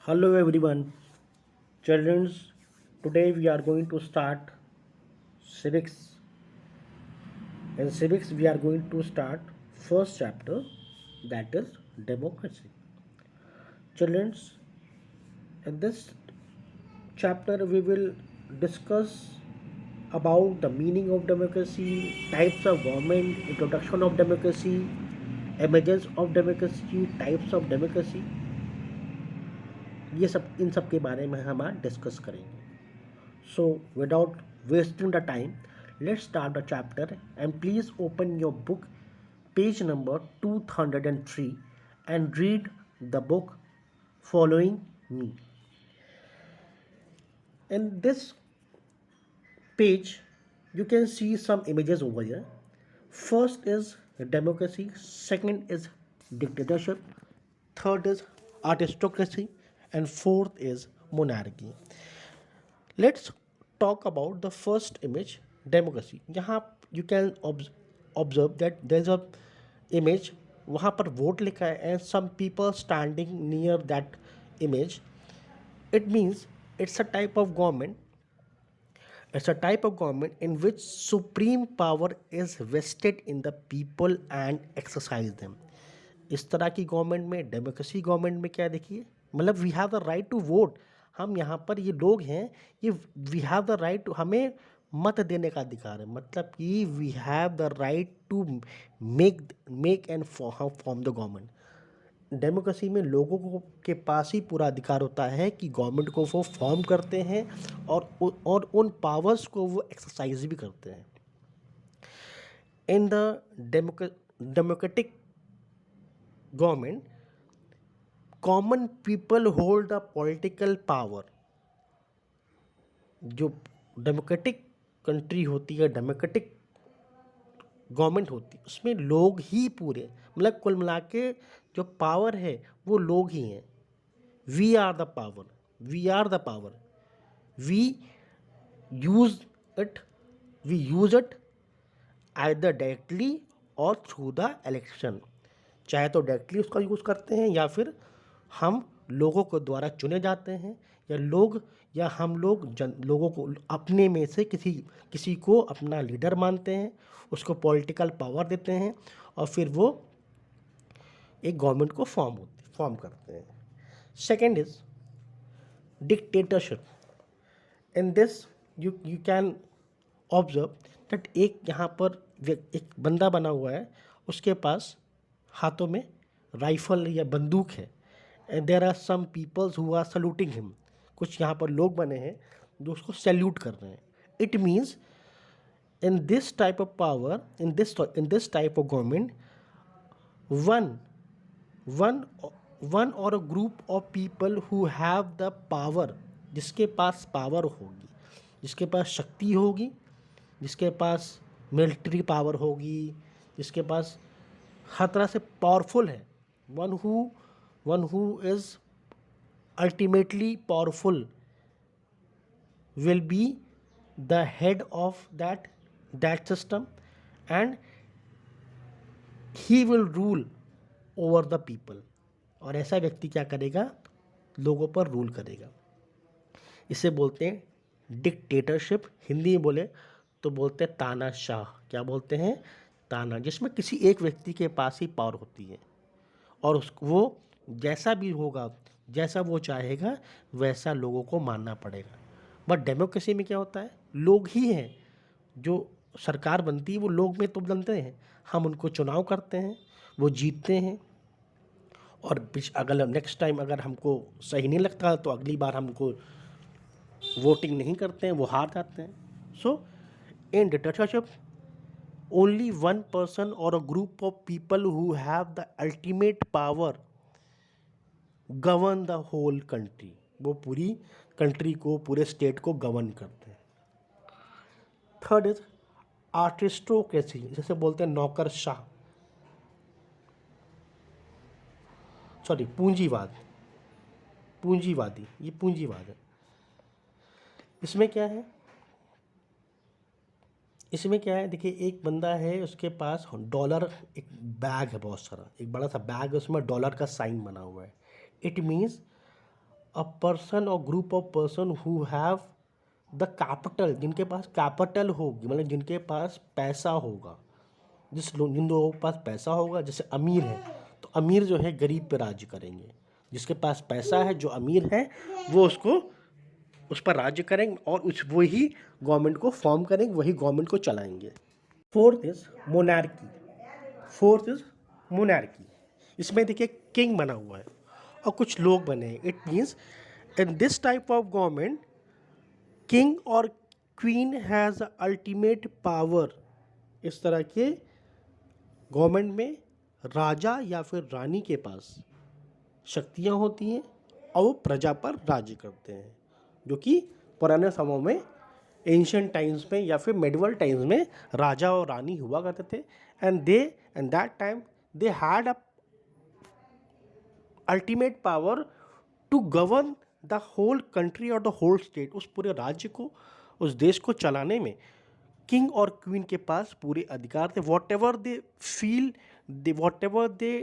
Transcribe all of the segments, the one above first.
Hello everyone, children. Today we are going to start civics. In civics, we are going to start first chapter, that is democracy. Children, in this chapter we will discuss about the meaning of democracy, types of government, introduction of democracy, images of democracy, types of democracy. ये सब इन सब के बारे में हम आज discuss करेंगे. So, without wasting the time, let's start the chapter and please open your book, page number 203, and read the book following me. In this page, you can see some images over here. First is democracy, second is dictatorship, third is aristocracy, and fourth is monarchy. Let's talk about the first image, democracy. यहाँ you can observe that there is a image, वहाँ पर vote लिखा है and some people standing near that image. It means it's a type of government. It's a type of government in which supreme power is vested in the people and exercise them. इस तरह की government में, democracy government में क्या देखिए, मतलब we have the right to vote. हम यहाँ पर ये लोग हैं, ये we have the right to, हमें मत देने का अधिकार है. मतलब कि we have the right to make and form the government. Democracy में लोगों को के पास ही पूरा अधिकार होता है कि गवर्नमेंट को वो फॉर्म करते हैं और उन पावर्स को वो एक्सरसाइज भी करते हैं. In the democratic government, common people hold the political power. जो डेमोक्रेटिक कंट्री होती है, डेमोक्रेटिक गवर्नमेंट होती है, उसमें लोग ही पूरे, मतलब कुल मिला के जो पावर है वो लोग ही हैं. We are the power, we are the power. We use it, we use it either directly और थ्रू द इलेक्शन. चाहे तो डायरेक्टली उसका यूज़ करते हैं या फिर हम लोगों के द्वारा चुने जाते हैं, या हम लोग लोगों को अपने में से किसी को अपना लीडर मानते हैं, उसको पॉलिटिकल पावर देते हैं और फिर वो एक गवर्नमेंट को फॉर्म करते हैं. Second is dictatorship. In this you can observe that एक यहाँ पर एक बंदा बना हुआ है, उसके पास हाथों में राइफल या बंदूक है, and there are some peoples who are saluting him. कुछ यहाँ पर लोग बने हैं जो उसको सैल्यूट कर रहे हैं. It means in this type of power, in this type of government, one or a group of people who have the power, जिसके पास पावर होगी, जिसके पास शक्ति होगी, जिसके पास मिलिट्री पावर होगी, जिसके पास हर तरह से पावरफुल है, one who is ultimately powerful will be the head of that system, and he will rule over the people. और ऐसा व्यक्ति क्या करेगा, लोगों पर रूल करेगा. इसे बोलते हैं डिक्टेटरशिप. हिंदी में बोले तो बोलते हैं तानाशाह. क्या बोलते हैं, ताना, जिसमें किसी एक व्यक्ति के पास ही पावर होती है और वो जैसा भी होगा, जैसा वो चाहेगा वैसा लोगों को मानना पड़ेगा. बट डेमोक्रेसी में क्या होता है, लोग ही हैं, जो सरकार बनती है वो लोग में तो बनते हैं, हम उनको चुनाव करते हैं, वो जीतते हैं, और अगर नेक्स्ट टाइम अगर हमको सही नहीं लगता तो अगली बार हमको वोटिंग नहीं करते हैं, वो हार जाते हैं. So in dictatorship only one person और a group of people who have the ultimate power govern the whole country. वो पूरी कंट्री को, पूरे स्टेट को गवर्न करते हैं. थर्ड इज आर्टिस्टोक्रेसी, जैसे बोलते हैं नौकरशाह, सॉरी पूंजीवादी, ये पूंजीवाद है. इसमें क्या है, देखिए एक बंदा है, उसके पास डॉलर, एक बैग है बहुत सारा, एक बड़ा सा बैग है, उसमें डॉलर का साइन बना हुआ है. इट मीन्स अ पर्सन और group of person who have the capital, जिनके पास कैपिटल होगी, मतलब जिनके पास पैसा होगा, जिन लोगों के पास पैसा होगा, जैसे अमीर है तो अमीर जो है गरीब पे राज्य करेंगे, जिसके पास पैसा है जो अमीर है वो उसको उस पर राज्य करेंगे और उस वही गवर्नमेंट को फॉर्म करेंगे, वही गवर्नमेंट को चलाएंगे। Fourth is monarchy. Fourth is monarchy. इसमें देखिए किंग बना हुआ है और कुछ लोग बने हैं। It means in this type of government king और क्वीन हैज़ अल्टीमेट पावर। इस तरह के गवर्नमेंट में राजा या फिर रानी के पास शक्तियाँ होती हैं और वो प्रजा पर राज्य करते हैं, जो कि पुराने समय में एंशियंट टाइम्स में या फिर मेडिवल टाइम्स में राजा और रानी हुआ करते थे। And that time they had a ultimate power to govern the whole country और द होल स्टेट। उस पूरे राज्य को, उस देश को चलाने में किंग और क्वीन के पास पूरे अधिकार थे। Whatever they feel, whatever they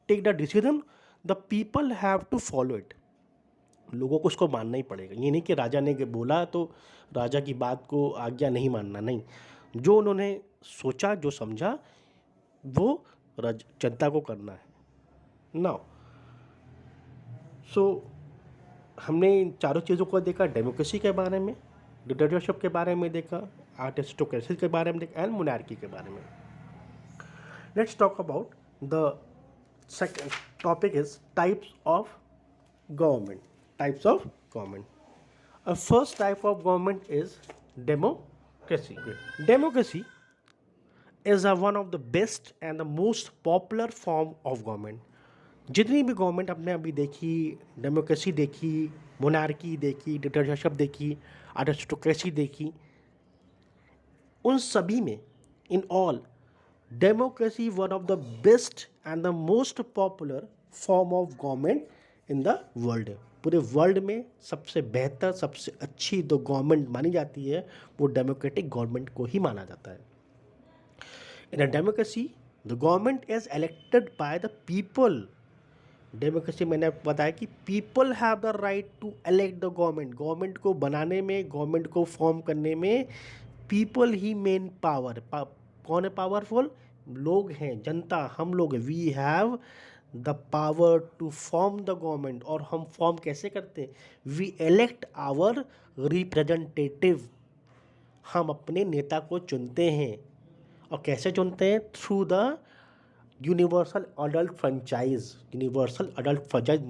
take the decision, the people have to follow it. लोगों को उसको मानना ही पड़ेगा। ये नहीं कि राजा ने बोला तो राजा की बात को आज्ञा नहीं मानना, नहीं। जो उन्होंने सोचा, जो समझा, वो जनता को करना है। नाउ हमने इन चारों चीज़ों को देखा। डेमोक्रेसी के बारे में, डिक्टेटरशिप के बारे में देखा, आर्टिस्टोक्रेसी के बारे में देखा एंड मोनार्की के बारे में। Let's talk about the second topic is types of government. Types of government. A first type of government is democracy. Democracy is one of the best and the most popular form of government. जितनी भी government आपने अभी देखी, democracy देखी, monarchy देखी, dictatorship देखी, आर्टिस्टोक्रेसी देखी, उन सभी में in all democracy one of the best and the most popular form of government in the world. पूरे वर्ल्ड में सबसे बेहतर, सबसे अच्छी जो गवर्नमेंट मानी जाती है वो डेमोक्रेटिक गवर्नमेंट को ही माना जाता है। In a democracy the government is elected by the people. Democracy मैंने बताया कि people have the right to elect the government. Government को बनाने में, गवर्नमेंट को फॉर्म करने में पीपल ही मेन पावर। कौन है पावरफुल? लोग हैं, जनता, हम लोग। We have the power to form the government. और हम फॉर्म कैसे करते हैं? We elect our representative. हम अपने नेता को चुनते हैं। और कैसे चुनते हैं? Through the universal adult franchise. Universal adult franchise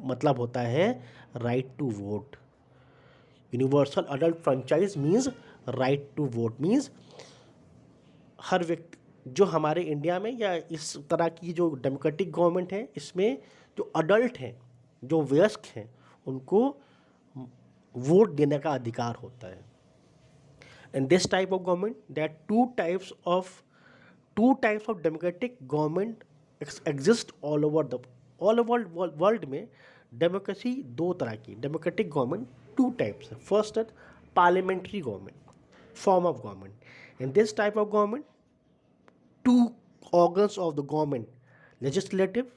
मतलब होता है right to vote. Universal adult franchise means right to vote, means हर व्यक्ति जो हमारे इंडिया में या इस तरह की जो डेमोक्रेटिक गवर्नमेंट है, इसमें जो अडल्ट हैं, जो वयस्क हैं, उनको वोट देने का अधिकार होता है। In this type of government there are two types of democratic government exist all over world में। डेमोक्रेसी दो तरह की, डेमोक्रेटिक गवर्नमेंट टू टाइप्स है। फर्स्ट है parliamentary government, form of government. In this type of government two organs of the government, legislative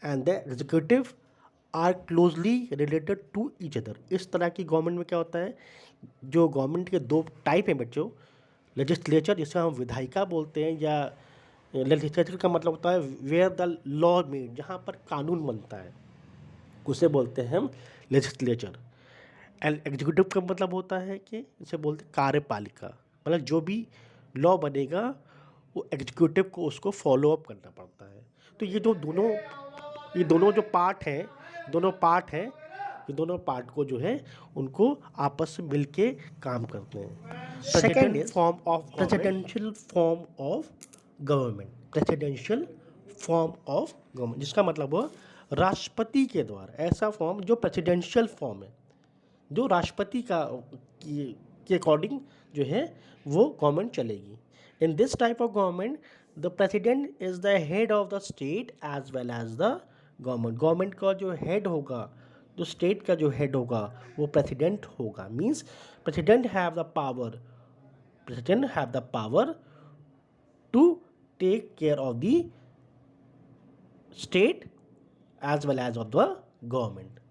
and the executive, are closely related to each other. इस तरह की government में क्या होता है, जो गवर्नमेंट के दो टाइप हैं बच्चों। लेजिस्लेचर, जिसे हम विधायिका बोलते हैं, या लेजिस्लेचर का मतलब होता है वेयर द लॉ मेड, जहाँ पर कानून बनता है, उसे बोलते हैं हम लेजिस्लेचर। एंड एग्जीक्यूटिव का मतलब होता है कि इसे बोलते हैं कार्यपालिका, मतलब जो भी लॉ बनेगा वो एग्जीक्यूटिव को उसको फॉलो अप करना पड़ता है। तो ये दोनों जो पार्ट हैं, ये दोनों पार्ट को जो है उनको आपस में मिलके काम करते हैं। Second is form of presidential form of government. Presidential form of government जिसका मतलब हो राष्ट्रपति के द्वारा, ऐसा फॉर्म जो प्रेसिडेंशियल फॉर्म है, जो राष्ट्रपति के अकॉर्डिंग जो है वो गवर्नमेंट चलेगी। In this type of government, the president is the head of the state as well as the government. Government का जो head होगा, जो state का जो head होगा, वो president होगा. Means president have the power to take care of the state as well as of the government.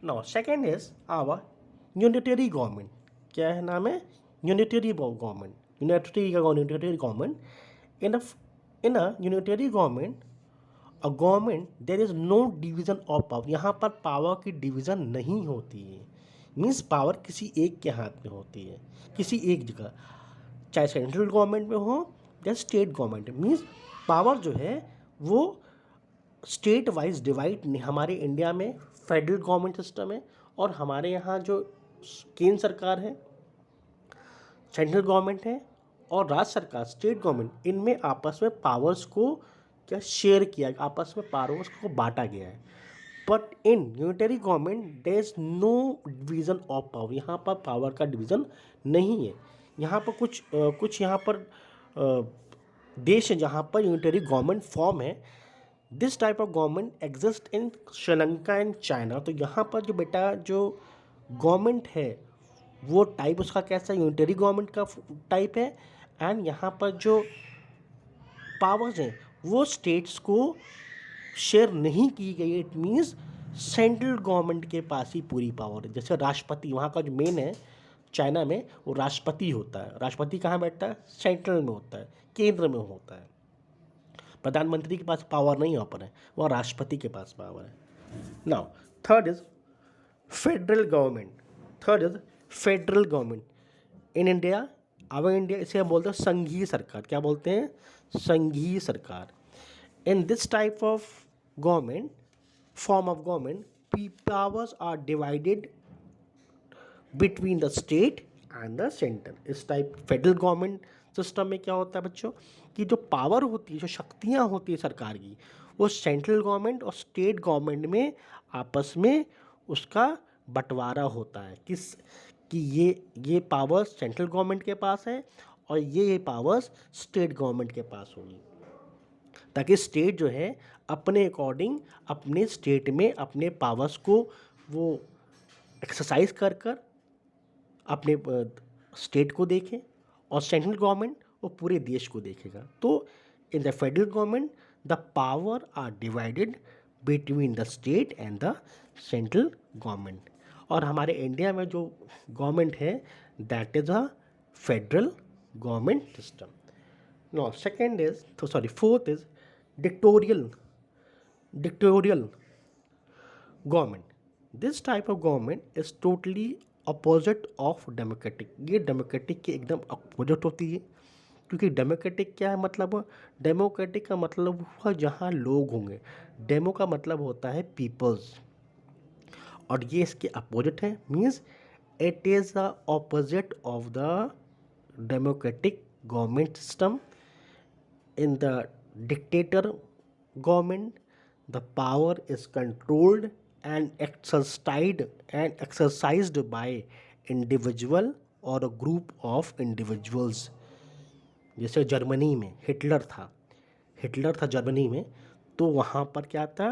Now second is our unitary government. क्या है नाम है? Unitary government. Unitary government. In a unitary government, a government there is no division of power. यहाँ पर power की division नहीं होती है. मीन्स पावर किसी एक के हाथ में होती है, किसी एक जगह, चाहे सेंट्रल गवर्नमेंट में हो या स्टेट गवर्नमेंट में. मीन्स पावर जो है वो स्टेट वाइज डिवाइड नहीं. हमारे इंडिया में फेडरल गवर्नमेंट सिस्टम है और हमारे यहाँ जो केंद्र सरकार है, सेंट्रल गवर्नमेंट है, और राज्य सरकार स्टेट गवर्नमेंट, इनमें आपस में पावर्स को क्या शेयर किया, आपस में पावर्स को बांटा गया है. But in unitary government there is no division of power. यहाँ पर पावर का डिवीजन नहीं है. यहाँ पर कुछ यहाँ पर देश है जहाँ पर यूनिटरी गवर्नमेंट फॉर्म है. This type of government exist in Sri Lanka and China. तो यहाँ पर जो बेटा जो गवर्नमेंट है वो टाइप उसका कैसा यूनिटरी गवर्नमेंट का टाइप है. एंड यहाँ पर जो पावर्स हैं वो स्टेट्स को शेयर नहीं की गई है. इट मीन्स सेंट्रल गवर्नमेंट के पास ही पूरी पावर है. जैसे राष्ट्रपति वहाँ का जो मेन है चाइना में, वो राष्ट्रपति होता है. राष्ट्रपति कहाँ बैठता है? सेंट्रल में होता है, केंद्र में होता है. प्रधानमंत्री के पास पावर नहीं पर है, वह राष्ट्रपति के पास पावर है. Now third is federal government. Federal government in India, our India, इसे हम बोलते हैं संघीय सरकार. क्या बोलते हैं? संघीय सरकार. In this type of government, form of government, powers are divided between the state and the centre. इस टाइप फेडरल गवर्नमेंट सिस्टम में क्या होता है बच्चों कि जो पावर होती है, जो शक्तियाँ होती है सरकार की, वो सेंट्रल गवर्नमेंट और स्टेट गवर्नमेंट में आपस में उसका बंटवारा होता है. कि ये पावर्स सेंट्रल गवर्नमेंट के पास है और ये पावर्स स्टेट गवर्नमेंट के पास होगी, ताकि स्टेट जो है अपने अकॉर्डिंग अपने स्टेट में अपने पावर्स को वो एक्सरसाइज कर अपने स्टेट को देखें, और सेंट्रल गवर्नमेंट वो पूरे देश को देखेगा. तो in the federal government the power are divided between the state and the central government. और हमारे इंडिया में जो गवर्नमेंट है that is a federal government system. No second is fourth is dictatorial government. This type of government is totally opposite of democratic. ये democratic के एकदम opposite होती है. क्योंकि डेमोक्रेटिक क्या है मतलब? डेमोक्रेटिक का मतलब हुआ जहाँ लोग होंगे. डेमो का मतलब होता है पीपल्स, और ये इसके अपोजिट है. Means it is the opposite of the democratic government system. In the dictator government the power is controlled and exercised by individual or a group of individuals. जैसे जर्मनी में हिटलर था Germany में, तो वहाँ पर क्या था?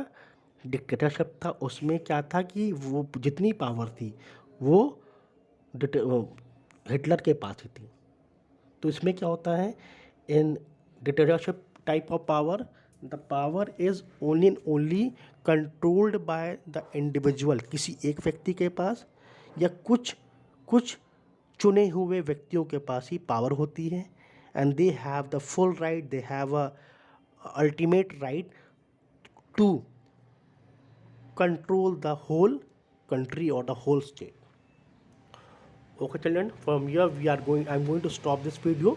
डिक्टेटरशिप था. उसमें क्या था कि वो जितनी पावर थी वो हिटलर के पास ही थी. तो इसमें क्या होता है? In dictatorship type of power the power is only controlled by the individual. किसी एक व्यक्ति के पास या कुछ चुने हुए व्यक्तियों के पास ही पावर होती है. And they have the full right, they have a ultimate right to control the whole country or the whole state. Okay children, from here I'm going to stop this video.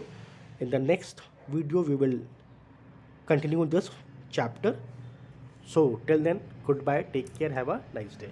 In the next video we will continue this chapter. So till then, goodbye, take care, have a nice day.